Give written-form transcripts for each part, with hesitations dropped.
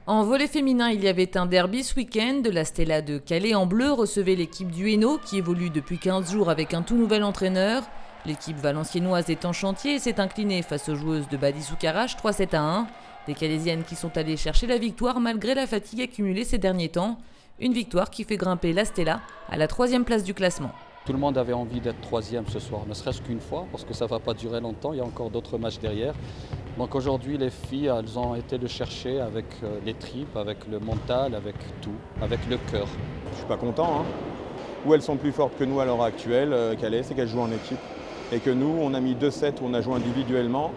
En volley féminin, il y avait un derby ce week-end. La Stella de Calais en bleu recevait l'équipe du Hainaut qui évolue depuis 15 jours avec un tout nouvel entraîneur. L'équipe valenciennoise est en chantier et s'est inclinée face aux joueuses de Badis-Soukarache 3-7-1. Des Calaisiennes qui sont allées chercher la victoire malgré la fatigue accumulée ces derniers temps. Une victoire qui fait grimper la Stella à la 3e place du classement. Tout le monde avait envie d'être 3e ce soir, ne serait-ce qu'une fois, parce que ça ne va pas durer longtemps, il y a encore d'autres matchs derrière. Donc aujourd'hui, les filles, elles ont été le chercher avec les tripes, avec le mental, avec tout, avec le cœur. Je ne suis pas content. Où elles sont plus fortes que nous à l'heure actuelle, Calais, c'est qu'elles jouent en équipe. Et que nous, on a mis 2 sets où on a joué individuellement,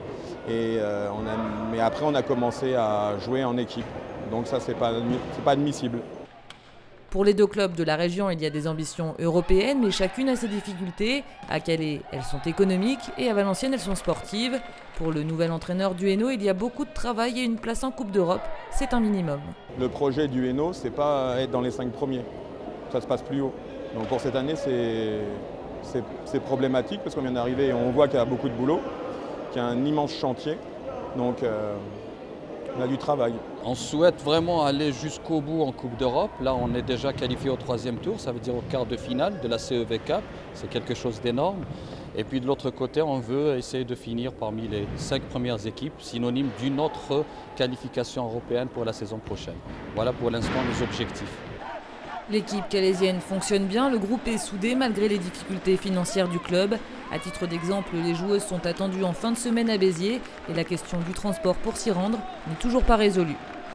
mais après on a commencé à jouer en équipe. Donc ça, c'est pas admissible. Pour les deux clubs de la région, il y a des ambitions européennes, mais chacune a ses difficultés. À Calais, elles sont économiques et à Valenciennes, elles sont sportives. Pour le nouvel entraîneur du Hainaut, il y a beaucoup de travail et une place en Coupe d'Europe, c'est un minimum. Le projet du Hainaut, c'est pas être dans les 5 premiers. Ça se passe plus haut. Donc pour cette année, c'est problématique parce qu'on vient d'arriver et on voit qu'il y a beaucoup de boulot, qu'il y a un immense chantier. Donc on a du travail. On souhaite vraiment aller jusqu'au bout en Coupe d'Europe. Là, on est déjà qualifié au 3e tour, ça veut dire au quart de finale de la CEV Cup. C'est quelque chose d'énorme. Et puis de l'autre côté, on veut essayer de finir parmi les 5 premières équipes, synonyme d'une autre qualification européenne pour la saison prochaine. Voilà pour l'instant les objectifs. L'équipe calaisienne fonctionne bien, le groupe est soudé malgré les difficultés financières du club. À titre d'exemple, les joueuses sont attendues en fin de semaine à Béziers et la question du transport pour s'y rendre n'est toujours pas résolue.